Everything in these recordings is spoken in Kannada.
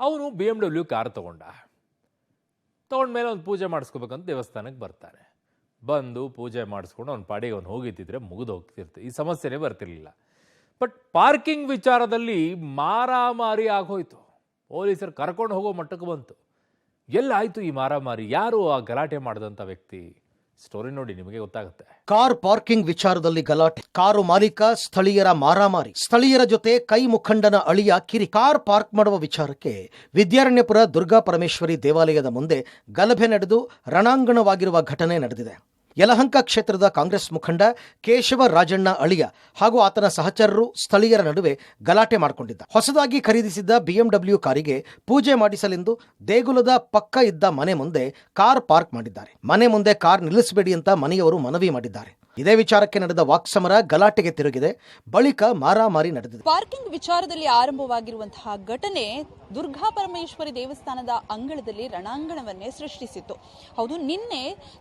ಅವನು BMW ಕಾರ್ ತೊಗೊಂಡ್ಮೇಲೆ ಒಂದು ಪೂಜೆ ಮಾಡಿಸ್ಕೋಬೇಕಂತ ದೇವಸ್ಥಾನಕ್ಕೆ ಬರ್ತಾನೆ. ಬಂದು ಪೂಜೆ ಮಾಡಿಸ್ಕೊಂಡು ಅವ್ನ ಪಾಡಿಗೆ ಅವ್ನು ಹೋಗಿದ್ದಿದ್ರೆ ಮುಗಿದು ಹೋಗ್ತಿರ್ತೆ, ಈ ಸಮಸ್ಯೆನೇ ಬರ್ತಿರ್ಲಿಲ್ಲ. ಬಟ್ ಪಾರ್ಕಿಂಗ್ ವಿಚಾರದಲ್ಲಿ ಮಾರಾಮಾರಿ ಆಗೋಯ್ತು. ಪೊಲೀಸರು ಕರ್ಕೊಂಡು ಹೋಗೋ ಮಟ್ಟಕ್ಕೆ ಬಂತು. ಎಲ್ಲಾಯ್ತು ಈ ಮಾರಾಮಾರಿ? ಯಾರು ಆ ಗಲಾಟೆ ಮಾಡಿದಂಥ ವ್ಯಕ್ತಿ? ಸ್ಟೋರಿ ನೋಡಿ, ನಿಮಗೆ ಗೊತ್ತಾಗುತ್ತೆ. ಕಾರ್ ಪಾರ್ಕಿಂಗ್ ವಿಚಾರದಲ್ಲಿ ಗಲಾಟೆ, ಕಾರು ಮಾಲೀಕ ಸ್ಥಳೀಯರ ಮಾರಾಮಾರಿ, ಸ್ಥಳೀಯರ ಜೊತೆ ಕೈ ಮುಖಂಡನ ಅಳಿಯ ಕಿರಿ. ಕಾರ್ ಪಾರ್ಕ್ ಮಾಡುವ ವಿಚಾರಕ್ಕೆ ವಿದ್ಯಾರಣ್ಯಪುರ ದುರ್ಗಾ ಪರಮೇಶ್ವರಿ ದೇವಾಲಯದ ಮುಂದೆ ಗಲಭೆ ನಡೆದು ರಣಾಂಗಣವಾಗಿರುವ ಘಟನೆ ನಡೆದಿದೆ. ಯಲಹಂಕ ಕ್ಷೇತ್ರದ ಕಾಂಗ್ರೆಸ್ ಮುಖಂಡ ಕೇಶವ ರಾಜಣ್ಣ ಅಳಿಯ ಹಾಗೂ ಆತನ ಸಹಚರರು ಸ್ಥಳೀಯರ ನಡುವೆ ಗಲಾಟೆ ಮಾಡಿಕೊಂಡಿದ್ದ. ಹೊಸದಾಗಿ ಖರೀದಿಸಿದ್ದ BMW ಕಾರಿಗೆ ಪೂಜೆ ಮಾಡಿಸಲೆಂದು ದೇಗುಲದ ಪಕ್ಕ ಇದ್ದ ಮನೆ ಮುಂದೆ ಕಾರ್ ಪಾರ್ಕ್ ಮಾಡಿದ್ದಾರೆ. ಮನೆ ಮುಂದೆ ಕಾರ್ ನಿಲ್ಲಿಸಬೇಡಿ ಅಂತ ಮನೆಯವರು ಮನವಿ ಮಾಡಿದ್ದಾರೆ. ಇದೇ ವಿಚಾರಕ್ಕೆ ನಡೆದ ವಾಕ್ಸಮರ ಗಲಾಟೆಗೆ ತಿರುಗಿದೆ. ಬಳಿಕ ಮಾರಾಮಾರಿ ನಡೆದಿದೆ. ಪಾರ್ಕಿಂಗ್ ವಿಚಾರದಲ್ಲಿ ಆರಂಭವಾಗಿರುವಂತಹ ಘಟನೆ ದುರ್ಗಾ ಪರಮೇಶ್ವರಿ ದೇವಸ್ಥಾನದ ಅಂಗಳದಲ್ಲಿ ರಣಾಂಗಣವನ್ನೇ ಸೃಷ್ಟಿಸಿತ್ತು. ಹೌದು, ನಿನ್ನೆ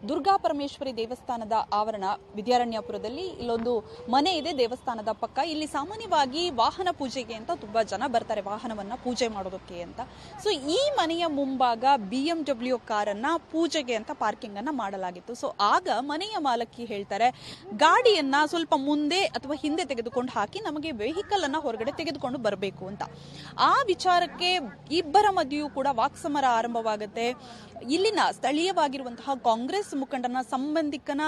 ದುರ್ಗಾ ಪರಮೇಶ್ವರಿ ದೇವಸ್ಥಾನದ ಆವರಣ ವಿದ್ಯಾರಣ್ಯಪುರದಲ್ಲಿ ಇಲ್ಲೊಂದು ಮನೆ ಇದೆ ದೇವಸ್ಥಾನದ ಪಕ್ಕ. ಇಲ್ಲಿ ಸಾಮಾನ್ಯವಾಗಿ ವಾಹನ ಪೂಜೆಗೆ ಅಂತ ತುಂಬಾ ಜನ ಬರ್ತಾರೆ, ವಾಹನವನ್ನ ಪೂಜೆ ಮಾಡೋದಕ್ಕೆ ಅಂತ. ಸೊ ಈ ಮನೆಯ ಮುಂಭಾಗ BMW ಕಾರನ್ನ ಪೂಜೆಗೆ ಅಂತ ಪಾರ್ಕಿಂಗ್ ಅನ್ನ ಮಾಡಲಾಗಿತ್ತು. ಸೊ ಆಗ ಮನೆಯ ಮಾಲಕಿ ಹೇಳ್ತಾರೆ, ಗಾಡಿಯನ್ನ ಸ್ವಲ್ಪ ಮುಂದೆ ಅಥವಾ ಹಿಂದೆ ತೆಗೆದುಕೊಂಡು ಹಾಕಿ, ನಮಗೆ ವೆಹಿಕಲ್ ಅನ್ನ ಹೊರಗಡೆ ತೆಗೆದುಕೊಂಡು ಬರಬೇಕು ಅಂತ. ಆ ವಿಚಾರಕ್ಕೆ ಇಬ್ಬರ ಮಧ್ಯೆಯೂ ಕೂಡ ವಾಕ್ಸಮರ ಆರಂಭವಾಗುತ್ತೆ. ಇಲ್ಲಿನ ಸ್ಥಳೀಯವಾಗಿರುವಂತಹ ಕಾಂಗ್ರೆಸ್ ಮುಖಂಡನ ಸಂಬಂಧಿಕನ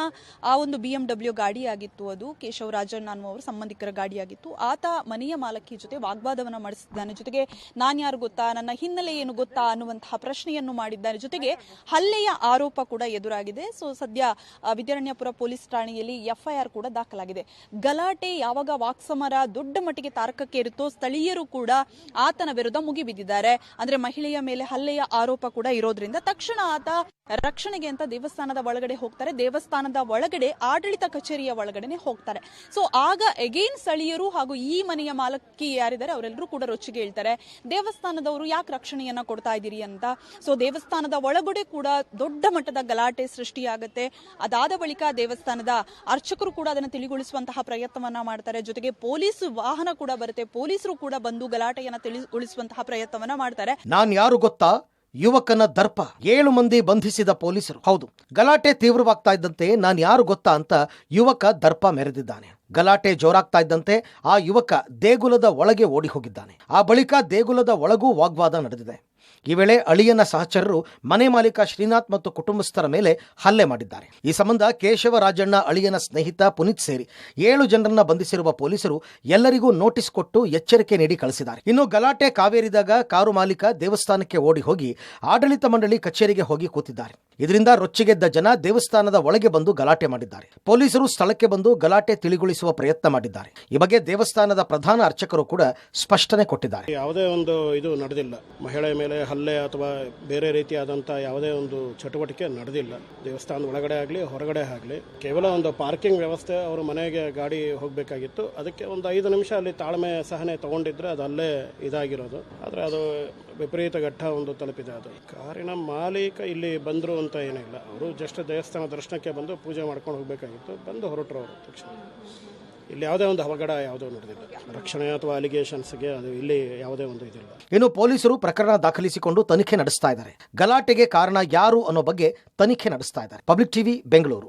ಆ ಒಂದು BMW ಗಾಡಿಯಾಗಿತ್ತು. ಅದು ಕೇಶವರಾಜಣ್ಣ ಅನ್ನುವರ ಸಂಬಂಧಿಕರ ಗಾಡಿಯಾಗಿತ್ತು. ಆತ ಮನೆಯ ಮಾಲಕಿ ಜೊತೆ ವಾಗ್ವಾದವನ್ನ ಮಾಡಿಸಿದ್ದಾನೆ. ಜೊತೆಗೆ ನಾನ್ ಯಾರು ಗೊತ್ತಾ, ನನ್ನ ಹಿನ್ನೆಲೆ ಏನು ಗೊತ್ತಾ ಅನ್ನುವಂತಹ ಪ್ರಶ್ನೆಯನ್ನು ಮಾಡಿದ್ದಾನೆ. ಜೊತೆಗೆ ಹಲ್ಲೆಯ ಆರೋಪ ಕೂಡ ಎದುರಾಗಿದೆ. ಸೊ ಸದ್ಯ ವಿದ್ಯಾರಣ್ಯಪುರ ಪೊಲೀಸ್ ಠಾಣೆಯಲ್ಲಿ FIR ಕೂಡ ದಾಖಲಾಗಿದೆ. ಗಲಾಟೆ ಯಾವಾಗ ವಾಕ್ಸಮರ ದೊಡ್ಡ ಮಟ್ಟಿಗೆ ತಾರಕಕ್ಕೆ ಇರುತ್ತೋ ಸ್ಥಳೀಯರು ಕೂಡ ಆತನ ವಿರುದ್ಧ ಮುಗಿಬಿದ್ದಿದ್ದಾರೆ. ಅಂದ್ರೆ ಮಹಿಳೆಯ ಮೇಲೆ ಹಲ್ಲೆಯ ಆರೋಪ ಕೂಡ ಇರೋದ್ರಿಂದ ತಕ್ಷಣ ಆತ ರಕ್ಷಣೆಗೆ ಅಂತ ದೇವಸ್ಥಾನದ ಒಳಗಡೆ ಹೋಗ್ತಾರೆ. ದೇವಸ್ಥಾನದ ಒಳಗಡೆ ಆಡಳಿತ ಕಚೇರಿಯ ಒಳಗಡೆ ಹೋಗ್ತಾರೆ. ಸೊ ಆಗ ಅಗೇನ್ ಸ್ಥಳೀಯರು ಹಾಗೂ ಈ ಮನೆಯ ಮಾಲಕಿ ಯಾರಿದ್ದಾರೆ ಅವರೆಲ್ಲರೂ ಕೂಡ ರೊಚ್ಚಿಗೆ ಹೇಳ್ತಾರೆ, ದೇವಸ್ಥಾನದವರು ಯಾಕೆ ರಕ್ಷಣೆಯನ್ನ ಕೊಡ್ತಾ ಇದ್ದೀರಿ ಅಂತ. ಸೊ ದೇವಸ್ಥಾನದ ಒಳಗಡೆ ಕೂಡ ದೊಡ್ಡ ಮಟ್ಟದ ಗಲಾಟೆ ಸೃಷ್ಟಿಯಾಗುತ್ತೆ. ಅದಾದ ಬಳಿಕ ದೇವಸ್ಥಾನದ ಅರ್ಚಕರು ಕೂಡ ಅದನ್ನು ತಿಳಿಗೊಳಿಸುವಂತಹ ಪ್ರಯತ್ನವನ್ನ ಮಾಡ್ತಾರೆ. ಜೊತೆಗೆ ಪೊಲೀಸ್ ವಾಹನ ಕೂಡ ಬರುತ್ತೆ, ಪೊಲೀಸರು ಕೂಡ ಬಂದು ಗಲಾಟೆಯನ್ನ ತಿಳಿಗೊಳಿಸುವಂತಹ ಪ್ರಯತ್ನವನ್ನ ಮಾಡ್ತಾರೆ. ನಾನ್ ಯಾರು ಗೊತ್ತಾ ಯುವಕನ ದರ್ಪ, 7 ಮಂದಿ ಬಂಧಿಸಿದ ಪೊಲೀಸರು. ಹೌದು, ಗಲಾಟೆ ತೀವ್ರವಾಗ್ತಾ ಇದ್ದಂತೆ ನಾನು ಯಾರು ಗೊತ್ತಾ ಅಂತ ಯುವಕ ದರ್ಪ ಮೆರೆದಿದ್ದಾನೆ. ಗಲಾಟೆ ಜೋರಾಗ್ತಾ ಇದ್ದಂತೆ ಆ ಯುವಕ ದೇಗುಲದ ಒಳಗೆ ಓಡಿ ಹೋಗಿದ್ದಾನೆ. ಆ ಬಳಿಕ ದೇಗುಲದ ಒಳಗೂ ವಾಗ್ವಾದ ನಡೆದಿದೆ. ಈ ವೇಳೆ ಅಳಿಯನ ಸಹಚರರು ಮನೆ ಮಾಲೀಕ ಶ್ರೀನಾಥ್ ಮತ್ತು ಕುಟುಂಬಸ್ಥರ ಮೇಲೆ ಹಲ್ಲೆ ಮಾಡಿದ್ದಾರೆ. ಈ ಸಂಬಂಧ ಕೇಶವರಾಜಣ್ಣ ಅಳಿಯನ ಸ್ನೇಹಿತ ಪುನೀತ್ ಸೇರಿ 7 ಜನರನ್ನ ಬಂಧಿಸಿರುವ ಪೊಲೀಸರು ಎಲ್ಲರಿಗೂ ನೋಟಿಸ್ ಕೊಟ್ಟು ಎಚ್ಚರಿಕೆ ನೀಡಿ ಕಳಿಸಿದ್ದಾರೆ. ಇನ್ನು ಗಲಾಟೆ ಕಾವೇರಿದಾಗ ಕಾರು ಮಾಲೀಕ ದೇವಸ್ಥಾನಕ್ಕೆ ಓಡಿ ಹೋಗಿ ಆಡಳಿತ ಮಂಡಳಿ ಕಚೇರಿಗೆ ಹೋಗಿ ಕೂತಿದ್ದಾರೆ. ಇದರಿಂದ ರೊಚ್ಚಿಗೆದ್ದ ಜನ ದೇವಸ್ಥಾನದ ಒಳಗೆ ಬಂದು ಗಲಾಟೆ ಮಾಡಿದ್ದಾರೆ. ಪೊಲೀಸರು ಸ್ಥಳಕ್ಕೆ ಬಂದು ಗಲಾಟೆ ತಿಳಿಗೊಳಿಸುವ ಪ್ರಯತ್ನ ಮಾಡಿದ್ದಾರೆ. ಈ ಬಗ್ಗೆ ದೇವಸ್ಥಾನದ ಪ್ರಧಾನ ಅರ್ಚಕರು ಕೂಡ ಸ್ಪಷ್ಟನೆ ಕೊಟ್ಟಿದ್ದಾರೆ. ಯಾವುದೇ ಒಂದು ಇದು ನಡೆದಿಲ್ಲ, ಮಹಿಳೆ ಮೇಲೆ ಹಲ್ಲೆ ಅಥವಾ ಬೇರೆ ರೀತಿಯಾದಂಥ ಯಾವುದೇ ಒಂದು ಚಟುವಟಿಕೆ ನಡೆದಿಲ್ಲ. ದೇವಸ್ಥಾನದ ಒಳಗಡೆ ಆಗಲಿ ಹೊರಗಡೆ ಆಗಲಿ ಕೇವಲ ಒಂದು ಪಾರ್ಕಿಂಗ್ ವ್ಯವಸ್ಥೆ, ಅವರು ಮನೆಗೆ ಗಾಡಿ ಹೋಗಬೇಕಾಗಿತ್ತು. ಅದಕ್ಕೆ ಒಂದು 5 ನಿಮಿಷ ಅಲ್ಲಿ ತಾಳ್ಮೆ ಸಹನೆ ತಗೊಂಡಿದ್ರೆ ಅದು ಅಲ್ಲೇ ಇದಾಗಿರೋದು. ಆದರೆ ಅದು ವಿಪರೀತ ಘಟ್ಟ ಒಂದು ತಲುಪಿದೆ. ಅದು ಕಾರಿನ ಮಾಲೀಕ ಇಲ್ಲಿ ಬಂದರು ಅಂತ ಏನಿಲ್ಲ, ಅವರು ಜಸ್ಟ್ ದೇವಸ್ಥಾನ ದರ್ಶನಕ್ಕೆ ಬಂದು ಪೂಜೆ ಮಾಡ್ಕೊಂಡು ಹೋಗಬೇಕಾಗಿತ್ತು, ಬಂದು ಹೊರಟರು ಅವರು ತಕ್ಷಣ. ಇಲ್ಲಿ ಯಾವುದೇ ಒಂದು ಅವಘಡ ಯಾವುದೋ ನಡೆದಿಲ್ಲ. ರಕ್ಷಣೆ ಅಥವಾ ಅಲಿಗೇಷನ್ಸ್ಗೆ ಅದು ಇಲ್ಲಿ ಯಾವುದೇ ಒಂದು ಇದಿಲ್ಲ. ಇನ್ನು ಪೊಲೀಸರು ಪ್ರಕರಣ ದಾಖಲಿಸಿಕೊಂಡು ತನಿಖೆ ನಡೆಸ್ತಾ ಇದ್ದಾರೆ. ಗಲಾಟೆಗೆ ಕಾರಣ ಯಾರು ಅನ್ನೋ ಬಗ್ಗೆ ತನಿಖೆ ನಡೆಸ್ತಾ ಇದ್ದಾರೆ. Public TV, Bengaluru.